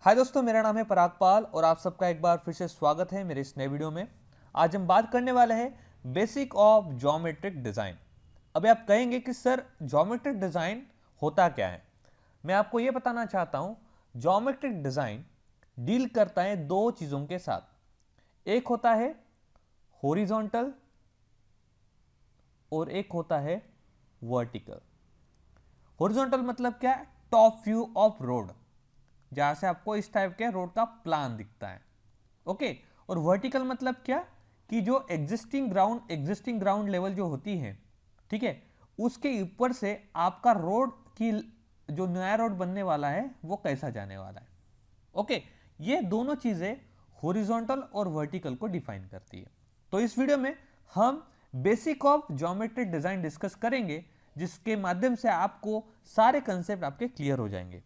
हाय दोस्तों, मेरा नाम है पराग पाल और आप सबका एक बार फिर से स्वागत है मेरे इस नए वीडियो में। आज हम बात करने वाले हैं बेसिक ऑफ ज्योमेट्रिक डिज़ाइन। अभी आप कहेंगे कि सर ज्योमेट्रिक डिज़ाइन होता क्या है। मैं आपको ये बताना चाहता हूँ, ज्योमेट्रिक डिज़ाइन डील करता है दो चीज़ों के साथ। एक होता है हॉरिजॉन्टल और एक होता है वर्टिकल। हॉरिजॉन्टल मतलब क्या है? टॉप व्यू ऑफ रोड, जहां से आपको इस टाइप के रोड का प्लान दिखता है। ओके। और वर्टिकल मतलब क्या? कि जो एग्जिस्टिंग ग्राउंड लेवल जो होती है, ठीक है, उसके ऊपर से आपका रोड की जो नया रोड बनने वाला है वो कैसा जाने वाला है। ओके। ये दोनों चीजें हॉरिजॉन्टल और वर्टिकल को डिफाइन करती है। तो इस वीडियो में हम basic of geometric design discuss करेंगे, जिसके माध्यम से आपको सारे कंसेप्ट आपके क्लियर हो जाएंगे।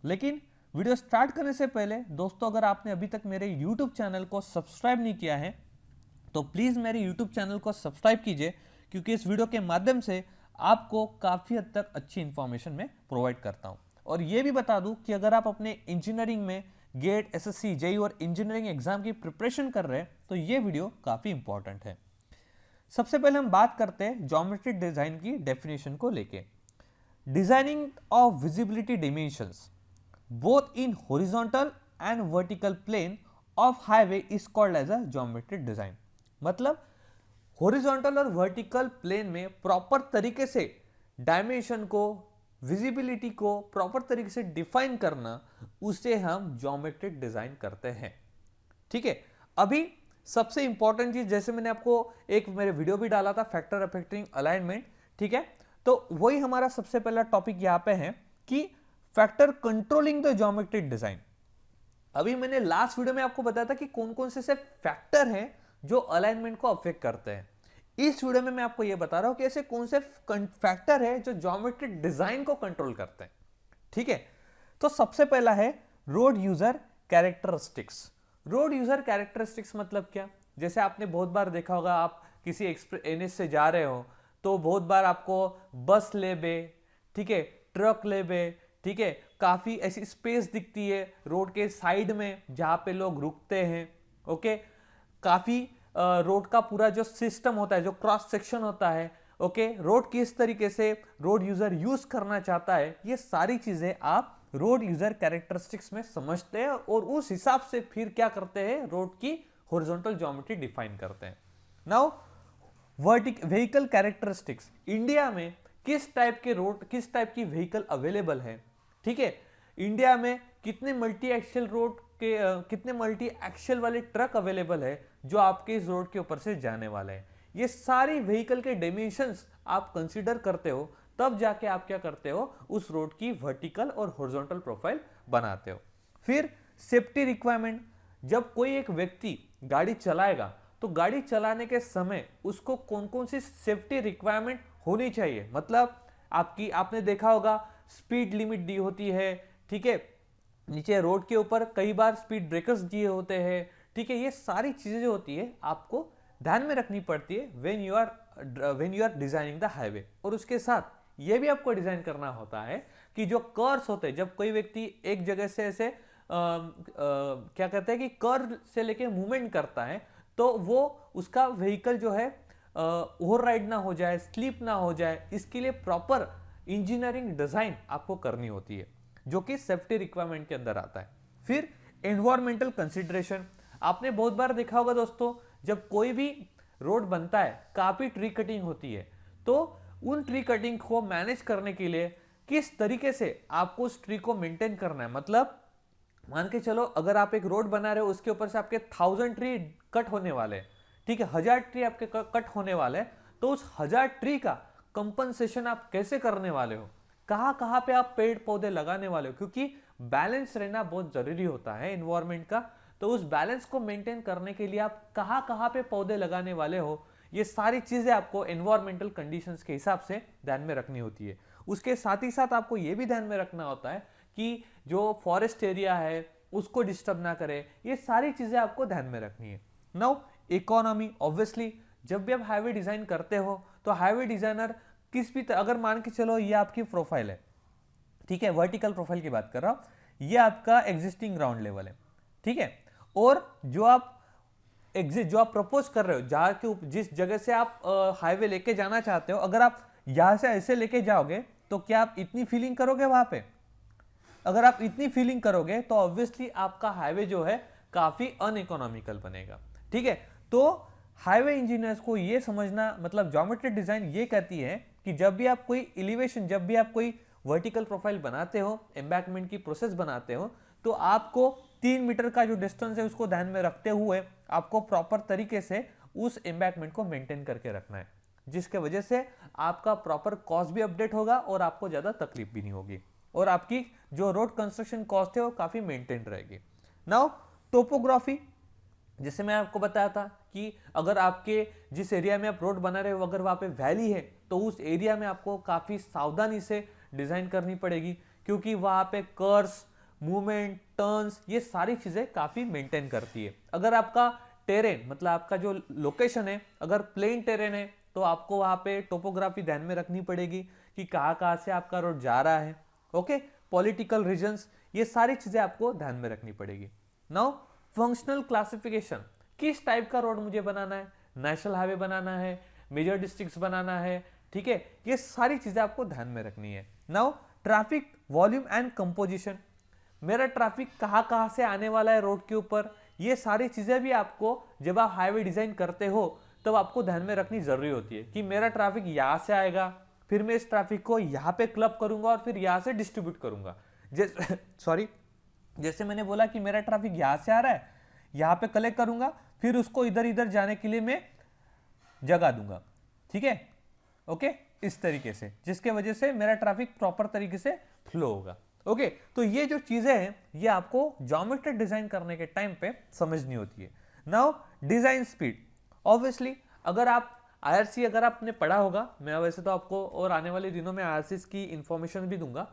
लेकिन वीडियो स्टार्ट करने से पहले दोस्तों, अगर आपने अभी तक मेरे YouTube चैनल को सब्सक्राइब नहीं किया है तो प्लीज़ मेरे YouTube चैनल को सब्सक्राइब कीजिए, क्योंकि इस वीडियो के माध्यम से आपको काफ़ी हद तक अच्छी इंफॉर्मेशन मैं प्रोवाइड करता हूं। और ये भी बता दूं कि अगर आप अपने इंजीनियरिंग में गेट, एसएससी, जेई और इंजीनियरिंग एग्जाम की प्रिपरेशन कर रहे हैं तो ये वीडियो काफ़ी इंपॉर्टेंट है। सबसे पहले हम बात करते हैं ज्योमेट्रिक डिज़ाइन की डेफिनेशन को लेके। Designing of visibility dimensions both in horizontal and vertical plane of highway is called as a geometric design। मतलब horizontal और vertical plane में प्रॉपर तरीके से डायमेंशन को, विजिबिलिटी को प्रॉपर तरीके से डिफाइन करना, उसे हम ज्योमेट्रिक डिजाइन करते हैं। ठीक है। अभी सबसे इंपॉर्टेंट चीज, जैसे मैंने आपको एक मेरे वीडियो भी डाला था, फैक्टर अफेक्टिंग अलाइनमेंट, ठीक है, तो वही हमारा सबसे पहला टॉपिक यहां पे है कि factor controlling the geometric design. अभी मैंने लास्ट वीडियो में आपको बताया था कि कौन कौन से फैक्टर हैं जो अलाइनमेंट को अफेक्ट करते हैं। इस वीडियो में मैं आपको यह बता रहा हूं कि ऐसे कौन से फैक्टर है जो ज्योमेट्रिक डिजाइन को कंट्रोल करते हैं। ठीक है। तो सबसे पहला है road user characteristics. Road user characteristics मतलब क्या? जैसे आपने बहुत बार देखा होगा, आप किसी एनएच से जा रहे हो तो बहुत बार आपको बस ले बे, ठीक है, ट्रक ले बे, ठीक है, काफी ऐसी स्पेस दिखती है रोड के साइड में जहां पे लोग रुकते हैं। ओके। काफी रोड का पूरा जो सिस्टम होता है, जो क्रॉस सेक्शन होता है, ओके, रोड किस तरीके से रोड यूजर यूज करना चाहता है, ये सारी चीजें आप रोड यूजर कैरेक्टरिस्टिक्स में समझते हैं और उस हिसाब से फिर क्या करते हैं, रोड की हॉरिजॉन्टल ज्योमेट्री डिफाइन करते हैं। नाउ व्हीकल कैरेक्टरिस्टिक्स, इंडिया में किस टाइप के रोड, किस टाइप की व्हीकल अवेलेबल है, ठीक है, इंडिया में कितने मल्टी एक्सल रोड के कितने मल्टी एक्सल वाले ट्रक अवेलेबल है जो आपके इस रोड के ऊपर से जाने वाले हैं, ये सारी व्हीकल के डायमेंशंस आप कंसीडर करते हो, तब जाके आप क्या करते हो, उस रोड की वर्टिकल और हॉरिजॉन्टल प्रोफाइल बनाते हो। फिर सेफ्टी रिक्वायरमेंट, जब कोई एक व्यक्ति गाड़ी चलाएगा तो गाड़ी चलाने के समय उसको कौन कौन सी सेफ्टी रिक्वायरमेंट होनी चाहिए। मतलब आपने देखा होगा स्पीड लिमिट दी होती है, ठीक है, नीचे रोड के ऊपर कई बार स्पीड ब्रेकर्स दिए होते हैं, ठीक है, ये सारी चीजें जो होती है आपको ध्यान में रखनी पड़ती है when you are designing the highway. और उसके साथ ये भी आपको डिजाइन करना होता है कि जो कर्व्स होते हैं, जब कोई व्यक्ति एक जगह से ऐसे क्या कहते हैं कि कर्व से लेके मूवमेंट करता है, तो वो उसका व्हीकल जो है ओवरराइड ना हो जाए, स्लिप ना हो जाए, इसके लिए प्रॉपर इंजीनियरिंग डिजाइन आपको करनी होती है, जो कि सेफ्टी रिक्वायरमेंट के अंदर आता है। फिर एनवायरमेंटल कंसिडरेशन, आपने बहुत बार देखा होगा दोस्तों, जब कोई भी रोड बनता है काफी ट्री कटिंग होती है, तो उन ट्री कटिंग को मैनेज करने के लिए किस तरीके से आपको उस ट्री को मेंटेन करना है। मतलब मान के चलो, अगर आप एक रोड बना रहे हो, उसके ऊपर से आपके 1000 ट्री कट होने वाले हैं, ठीक है, 1000 ट्री आपके कट होने वाले हैं, तो उस 1000 ट्री का कंपनसेशन आप कैसे करने वाले हो, कहां कहां पे आप पेड़ पौधे लगाने वाले हो, क्योंकि बैलेंस रहना बहुत जरूरी होता है एनवायरमेंट का। तो उस बैलेंस को मेंटेन करने के लिए आप कहां कहां पे पौधे लगाने वाले हो, ये सारी चीजें आपको एनवायरमेंटल कंडीशंस के हिसाब से ध्यान में रखनी होती है। उसके साथ ही साथ आपको यह भी ध्यान में रखना होता है कि जो फॉरेस्ट एरिया है उसको डिस्टर्ब ना करे, ये सारी चीजें आपको ध्यान में रखनी है। नाउ इकोनॉमी, ऑब्वियसली जब भी आप हाईवे डिजाइन करते हो तो हाईवे डिजाइनर किस भी अगर मान के चलो ये आपकी प्रोफाइल है, ठीक है, वर्टिकल प्रोफाइल की बात कर रहा हूं, ये आपका एग्जिस्टिंग ग्राउंड लेवल है, ठीक है। और जो आप प्रपोज कर रहे हो, जहाँ के जिस जगह से आप हाईवे लेके जाना चाहते हो, अगर आप यहाँ से ऐसे लेके जाओगे तो क्या आप इतनी फीलिंग करोगे वहां पे? अगर आप इतनी फीलिंग करोगे तो ऑब्वियसली आपका हाईवे जो है काफी अनइकोनॉमिकल बनेगा, ठीक है। तो हाईवे इंजीनियर्स को ये समझना, मतलब ज्योमेट्री डिजाइन ये कहती है कि जब भी आप कोई एलिवेशन, जब भी आप कोई वर्टिकल प्रोफाइल बनाते हो, एम्बैंकमेंट की प्रोसेस बनाते हो, तो आपको 3 मीटर का जो डिस्टेंस है उसको ध्यान में रखते हुए आपको प्रॉपर तरीके से उस एम्बैंकमेंट को मेंटेन करके रखना है, जिसके वजह से आपका प्रॉपर कॉस्ट भी अपडेट होगा और आपको ज्यादा तकलीफ भी नहीं होगी और आपकी जो रोड कंस्ट्रक्शन कॉस्ट है वो काफी मेंटेन रहेगी। नाउ टोपोग्राफी, जैसे मैं आपको बताया था कि अगर आपके जिस एरिया में आप रोड बना रहे हो अगर वहां पे वैली है तो उस एरिया में आपको काफी सावधानी से डिजाइन करनी पड़ेगी, क्योंकि वहां पे कर्व्स, मूवमेंट, टर्न्स, ये सारी चीजें काफी मेंटेन करती है। अगर आपका टेरेन, मतलब आपका जो लोकेशन है, अगर प्लेन टेरेन है तो आपको वहां पे टोपोग्राफी ध्यान में रखनी पड़ेगी कि कहाँ से आपका रोड जा रहा है। ओके, पॉलिटिकल रीजन्स, ये सारी चीजें आपको ध्यान में रखनी पड़ेगी। नाउ फंक्शनल क्लासिफिकेशन, किस टाइप का रोड मुझे बनाना है, नेशनल हाईवे बनाना है, मेजर डिस्ट्रिक्ट्स बनाना है, ठीक है, ये सारी चीजें आपको ध्यान में रखनी है। Now traffic volume and composition, मेरा ट्रैफिक कहाँ से आने वाला है रोड के ऊपर, ये सारी चीजें भी आपको जब आप हाईवे डिजाइन करते हो तब आपको ध्यान में रखनी जरूरी होती है कि मेरा ट्रैफिक यहाँ से आएगा, फिर मैं इस ट्रैफिक को यहाँ पे क्लब करूंगा और फिर यहाँ से डिस्ट्रीब्यूट करूंगा। सॉरी, जैसे मैंने बोला कि मेरा ट्रैफिक यहाँ से आ रहा है, यहाँ पे कलेक्ट करूंगा, फिर उसको इधर इधर जाने के लिए मैं जगह दूंगा, ठीक है, ओके, इस तरीके से, जिसके वजह से मेरा ट्रैफिक प्रॉपर तरीके से फ्लो होगा। ओके, तो ये जो चीजें हैं ये आपको ज्योमेट्री डिजाइन करने के टाइम पे समझनी होती है। नाउ डिजाइन स्पीड, ऑब्वियसली अगर आप आईआरसी अगर आपने पढ़ा होगा, मैं वैसे तो आपको और आने वाले दिनों में आईआरसी की इंफॉर्मेशन भी दूंगा,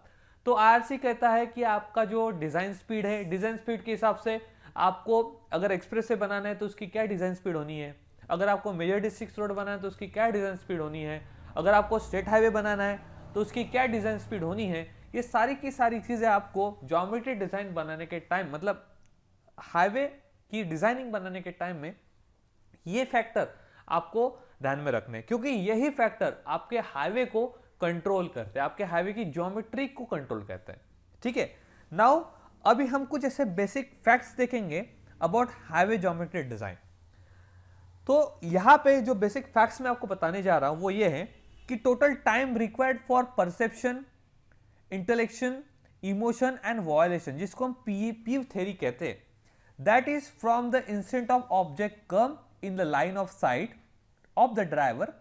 तो आईआरसी कहता है कि आपका जो डिजाइन स्पीड है, डिजाइन स्पीड के हिसाब से आपको अगर एक्सप्रेस से बनाना है तो उसकी क्या डिजाइन स्पीड होनी है, अगर आपको मेजर डिस्ट्रिक्ट रोड बनाना है तो उसकी क्या डिजाइन स्पीड होनी है, अगर आपको स्टेट हाईवे बनाना है तो उसकी क्या डिजाइन स्पीड होनी है, ये सारी की सारी चीजें आपको ज्योमेट्री डिजाइन बनाने के टाइम, मतलब हाईवे की डिजाइनिंग बनाने के टाइम में ये फैक्टर आपको ध्यान में रखने, क्योंकि यही फैक्टर आपके हाईवे को कंट्रोल करते हैं, आपके हाईवे की ज्योमेट्री को कंट्रोल करते हैं, ठीक है। नाउ अभी हम कुछ ऐसे बेसिक फैक्ट्स देखेंगे अबाउट हाईवे ज्योमेट्री डिजाइन। तो यहां पे जो बेसिक फैक्ट्स मैं आपको बताने जा रहा हूं वो ये है कि total time required for perception, intellection, emotion and violation, जिसको हम पीव थ्योरी कहते हैं, that is from the instant of object come in the line of sight of the driver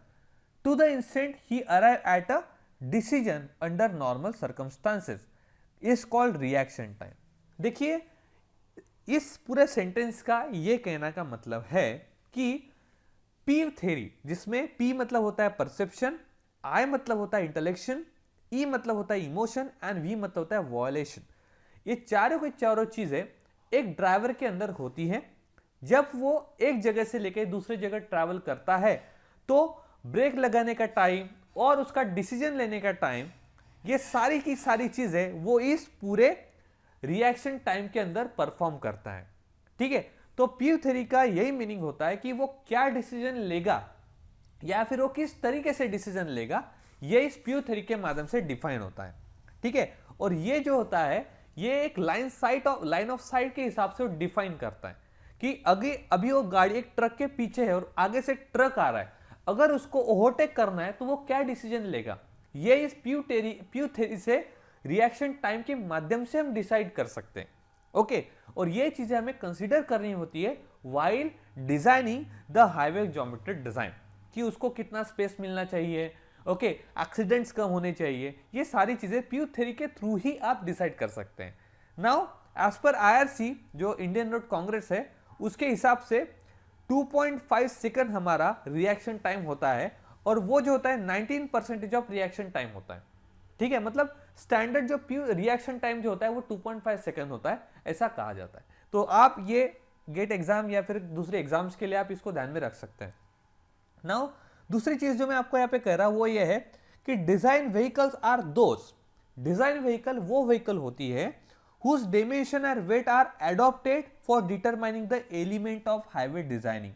to the instant he arrive at a decision under normal circumstances is called reaction time. देखिए, इस पूरे sentence का ये कहना का मतलब है कि पीव थ्योरी, जिसमें पी मतलब होता है परसेप्शन, आई मतलब होता है इंटेलेक्शन, ई मतलब होता है इमोशन एंड वी मतलब होता है वायलेशन, ये चारों की चारों चीजें एक ड्राइवर के अंदर होती हैं। जब वो एक जगह से लेकर दूसरी जगह ट्रैवल करता है तो ब्रेक लगाने का टाइम और उसका डिसीजन लेने का टाइम, ये सारी की सारी चीजें वो इस पूरे रिएक्शन टाइम के अंदर परफॉर्म करता है, ठीक है। तो पीव थ्योरी का यही मीनिंग होता है कि वो क्या डिसीजन लेगा या फिर वो किस तरीके से डिसीजन लेगा, ये इस पीव थ्योरी के माध्यम से डिफाइन होता है, ठीक है। और ये जो होता है ये एक लाइन ऑफ साइट के हिसाब से वो डिफाइन करता है कि अभी वो गाड़ी एक ट्रक के पीछे है और आगे से ट्रक आ रहा है, अगर उसको ओवरटेक करना है तो वो क्या डिसीजन लेगा, ये इस पीव थ्योरी से रिएक्शन टाइम के माध्यम से हम डिसाइड कर सकते हैं, ओके। और ये चीजें हमें कंसीडर करनी होती है while designing the highway geometric design, कि उसको कितना स्पेस मिलना चाहिए, ओके, एक्सीडेंट्स कम होने चाहिए, ये सारी चीजें पीव थ्योरी के थ्रू ही आप डिसाइड कर सकते हैं। नाउ एज पर आईआरसी, जो इंडियन रोड कांग्रेस है, उसके हिसाब से 2.5 सेकंड हमारा रिएक्शन टाइम होता है और वो जो होता है 19% ऑफ रिएक्शन टाइम होता है, ठीक है। मतलब स्टैंडर्ड जो रिएक्शन टाइम जो होता है वो 2.5 सेकंड होता है, ऐसा कहा जाता है। तो आप ये गेट एग्जाम या फिर दूसरे एग्जाम्स के लिए आप इसको ध्यान में रख सकते हैं। नाउ दूसरी चीज जो मैं आपको यहाँ पे कह रहा हूं वो ये है कि design vehicles are those, design vehicle वो व्हीकल होती है whose dimension and weight are adopted for determining the element of highway designing।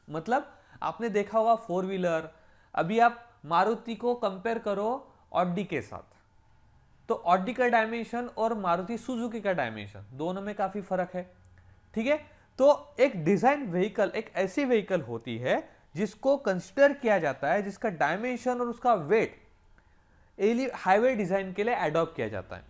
मतलब आपने देखा होगा फोर व्हीलर, अभी आप मारुति को कंपेयर करो ऑडी के साथ, तो ऑडी का डायमेंशन और मारुति सुजुकी का डायमेंशन दोनों में काफी फर्क है। ठीक है, तो एक डिजाइन व्हीकल एक ऐसी व्हीकल होती है जिसको कंसिडर किया जाता है, जिसका डायमेंशन और उसका वेट हाईवे डिजाइन के लिए अडॉप्ट किया जाता है।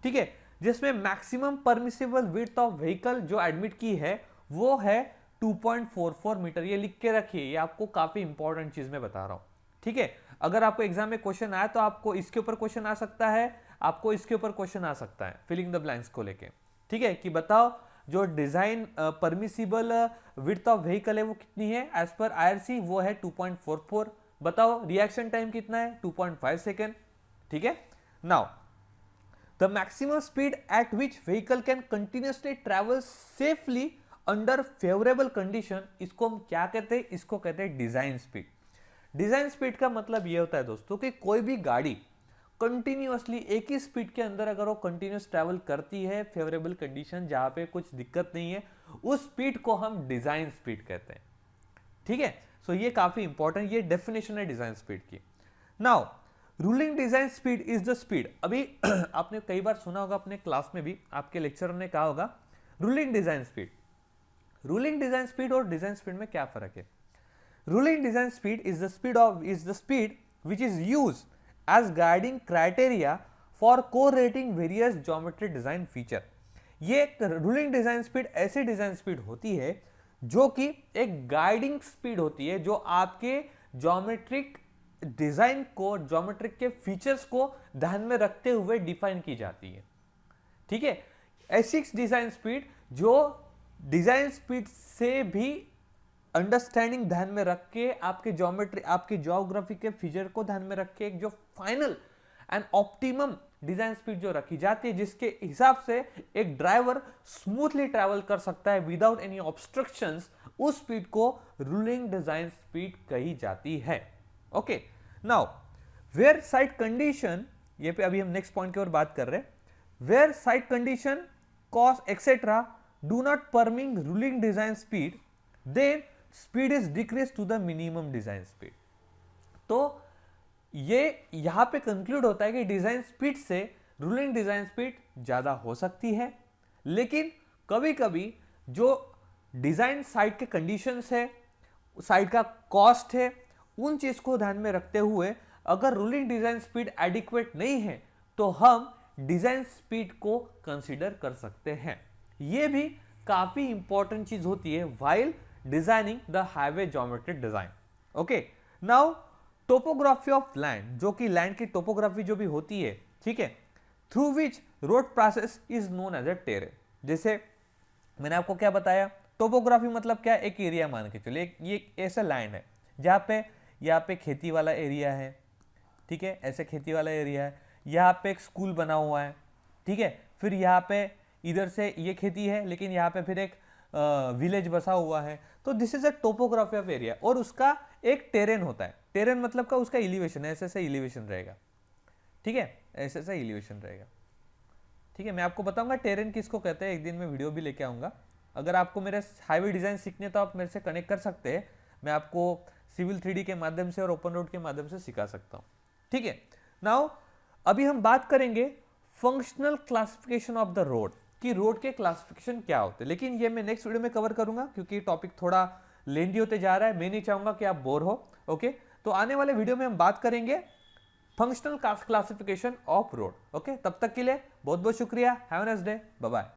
ठीक है, जिसमें maximum permissible width of vehicle जो एडमिट की है वो है 2.44 मीटर। ये लिख के रखिए, ये आपको काफी इंपॉर्टेंट चीज मैं बता रहा हूं। ठीक है, अगर आपको एग्जाम में क्वेश्चन आया तो आपको इसके ऊपर क्वेश्चन आ सकता है, आपको इसके ऊपर क्वेश्चन आ सकता है फिलिंग द ब्लैंक्स को लेके। ठीक है, कि बताओ जो design permissible width of vehicle है वो कितनी है एज पर आईआरसी, वो है 2.44। बताओ रिएक्शन टाइम कितना है, 2.5 सेकेंड। ठीक है, now the maximum speed at which vehicle can continuously travel safely under favourable condition, इसको हम क्या कहते हैं, इसको कहते हैं डिजाइन स्पीड। डिजाइन स्पीड का मतलब यह होता है दोस्तों कि कोई भी गाड़ी कंटिन्यूअसली एक ही स्पीड के अंदर अगर वो कंटिन्यूस ट्रैवल करती है, फेवरेबल कंडीशन जहां पे कुछ दिक्कत नहीं है, उस स्पीड को हम डिजाइन स्पीड कहते हैं। ठीक है, सो ये काफी इंपॉर्टेंट, ये डेफिनेशन है डिजाइन स्पीड की। Now ruling design speed is the speed. अभी आपने कई बार सुना होगा अपने क्लास में भी, आपके लेक्चरर ने कहा होगा ruling design speed. Ruling design speed और डिजाइन स्पीड में क्या फर्क है? Ruling design speed is the speed which is used as guiding criteria for correlating various geometry design feature। ये रूलिंग डिजाइन स्पीड ऐसी डिजाइन स्पीड होती है जो कि एक गाइडिंग स्पीड होती है, जो आपके ज्योमेट्रिक डिजाइन को, ज्योमेट्रिक के फीचर्स को ध्यान में रखते हुए डिफाइन की जाती है। ठीक है, ऐसी डिजाइन स्पीड जो डिजाइन स्पीड से भी अंडरस्टैंडिंग ध्यान में रख के, आपके ज्योमेट्री, आपकी ज्योग्राफी के फीचर को ध्यान में रख के एक जो final and optimum design speed जो रखी जाती है, जिसके हिसाब से एक ड्राइवर स्मूथली ट्रैवल कर सकता है विदाउट एनी ऑब्स्ट्रक्शंस, उस स्पीड को रूलिंग डिजाइन स्पीड कही जाती है। Okay, now where site condition, ये पे अभी हम नेक्स्ट पॉइंट की ओर बात कर रहे हैं, where site condition cost etcetera do not permit ruling design speed, then speed is decrease to the minimum design speed. तो ये यहां पे कंक्लूड होता है कि डिजाइन स्पीड से रूलिंग डिजाइन स्पीड ज्यादा हो सकती है, लेकिन कभी कभी जो डिजाइन साइट के कंडीशंस है, साइट का कॉस्ट है, उन चीज को ध्यान में रखते हुए अगर रूलिंग डिजाइन स्पीड एडिक्वेट नहीं है तो हम डिजाइन स्पीड को कंसीडर कर सकते हैं। यह भी काफी इंपॉर्टेंट चीज होती है while designing the highway geometric design. Okay, now topography of land, जो कि लैंड की टोपोग्राफी जो भी होती है, ठीक है, through which road process is known as a terrain. जैसे मैंने आपको क्या बताया, टोपोग्राफी मतलब क्या, एक एरिया मान के चलिए, ये ऐसा लैंड है जहाँ पे यहाँ पे खेती वाला एरिया है। ठीक है, ऐसे खेती वाला एरिया है, यहाँ पे एक स्कूल बना हुआ है। ठीक है, फिर यहाँ पे इधर से ये खेती है, लेकिन यहाँ पे फिर एक विलेज बसा हुआ है। तो this is a topography of area, और उसका एक टेरेन होता है। टेरेन मतलब का उसका एलिवेशन, ऐसे ऐसे एलिवेशन रहेगा। ठीक है, ऐसे ऐसे एलिवेशन रहेगा। ठीक है, मैं आपको बताऊंगा टेरेन किसको कहते हैं, एक दिन मैं वीडियो भी लेके आऊंगा। अगर आपको मेरे हाईवे डिजाइन सीखने तो आप मेरे से कनेक्ट कर सकते हैं, मैं आपको सिविल 3D के माध्यम से और ओपन रोड के माध्यम से सिखा सकता हूँ। ठीक है, नाउ अभी हम बात करेंगे functional classification of the road, कि रोड के क्लासिफिकेशन क्या होते हैं, लेकिन ये मैं नेक्स्ट वीडियो में कवर करूंगा क्योंकि टॉपिक थोड़ा लेंदी होते जा रहा है, मैं नहीं चाहूंगा कि आप बोर हो। ओके, तो आने वाले वीडियो में हम बात करेंगे functional classification of road. Okay, तब तक के लिए बहुत बहुत शुक्रिया, have a nice day, bye bye.